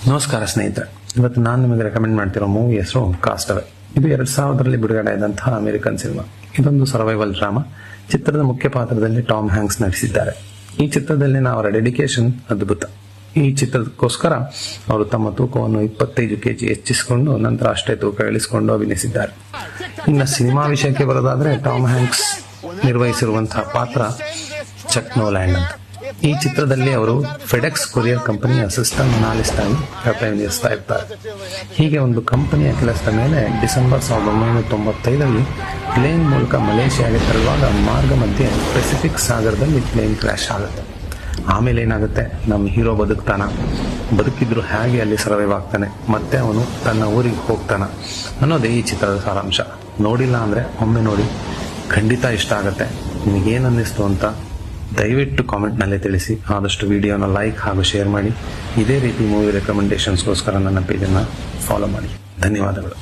ನಮಸ್ಕಾರ ಸ್ನೇಹಿತರೆ, ಇವತ್ತು ನಾನು ನಿಮಗೆ ರೆಕಮೆಂಡ್ ಮಾಡ್ತಿರೋ ಮೂವಿ ಹೆಸರು ಕಾಸ್ಟವೇ. ಇದು 2000ರಲ್ಲಿ ಬಿಡುಗಡೆ ಆದಂತಹ ಅಮೆರಿಕನ್ ಸಿನಿಮಾ. ಇದೊಂದು ಸರ್ವೈವಲ್ ಡ್ರಾಮಾ. ಚಿತ್ರದ ಮುಖ್ಯ ಪಾತ್ರದಲ್ಲಿ ಟಾಮ್ ಹ್ಯಾಂಕ್ಸ್ ನಟಿಸಿದ್ದಾರೆ. ಈ ಚಿತ್ರದಲ್ಲಿ ಅವರ ಡೆಡಿಕೇಶನ್ ಅದ್ಭುತ. ಈ ಚಿತ್ರಕ್ಕೋಸ್ಕರ ಅವರು ತಮ್ಮ ತೂಕವನ್ನು 25 kg ಹೆಚ್ಚಿಸಿಕೊಂಡು ನಂತರ ಅಷ್ಟೇ ತೂಕ ಇಳಿಸಿಕೊಂಡು ಅಭಿನಯಿಸಿದ್ದಾರೆ. ಇನ್ನು ಸಿನಿಮಾ ವಿಷಯಕ್ಕೆ ಬರೋದಾದ್ರೆ, ಟಾಮ್ ಹ್ಯಾಂಕ್ಸ್ ನಿರ್ವಹಿಸಿರುವಂತಹ ಪಾತ್ರ ಚಕ್ ನೋಲ್ಯಾಂಡ್ ಅಂತ. ಈ ಚಿತ್ರದಲ್ಲಿ ಅವರು ಫೆಡೆಕ್ಸ್ ಕೊರಿಯರ್ ಕಂಪನಿಯ ಅಸಿಸ್ಟೆಂಟ್ ಅನಾಲಿಸ್ಟ್ ಆಗಿ ಕಾರ್ಯನಿರ್ವಹಿಸ್ತಾ ಇರ್ತಾರೆ. ಹೀಗೆ ಒಂದು ಕಂಪನಿಯ ಕೆಲಸದ ಮೇಲೆ ಡಿಸೆಂಬರ್ 1995ರಲ್ಲಿ ಪ್ಲೇನ್ ಮೂಲಕ ಮಲೇಷಿಯಾಗೆ ತೆರಳುವಾಗ ಮಾರ್ಗ ಮಧ್ಯೆ ಪೆಸಿಫಿಕ್ ಸಾಗರದಲ್ಲಿ ಪ್ಲೇನ್ ಕ್ರ್ಯಾಶ್ ಆಗುತ್ತೆ. ಆಮೇಲೆ ಏನಾಗುತ್ತೆ, ನಮ್ಮ ಹೀರೋ ಬದುಕಿದ್ರು ಹೇಗೆ ಅಲ್ಲಿ ಸರ್ವೈವ್ ಆಗ್ತಾನೆ, ಮತ್ತೆ ಅವನು ತನ್ನ ಊರಿಗೆ ಹೋಗ್ತಾನ ಅನ್ನೋದೇ ಈ ಚಿತ್ರದ ಸಾರಾಂಶ. ನೋಡಿಲ್ಲ ಅಂದರೆ ಒಮ್ಮೆ ನೋಡಿ, ಖಂಡಿತ ಇಷ್ಟ ಆಗುತ್ತೆ. ನಿಮಗೇನು ಅನ್ನಿಸ್ತು ಅಂತ ದಯವಿಟ್ಟು ಕಾಮೆಂಟ್ನಲ್ಲೇ ತಿಳಿಸಿ. ಆದಷ್ಟು ವಿಡಿಯೋನ ಲೈಕ್ ಹಾಗೂ ಶೇರ್ ಮಾಡಿ. ಇದೇ ರೀತಿ ಮೂವಿ ರೆಕಮೆಂಡೇಶನ್ಸ್ಗೋಸ್ಕರ ನನ್ನ ಪೇಜನ್ನು ಫಾಲೋ ಮಾಡಿ. ಧನ್ಯವಾದಗಳು.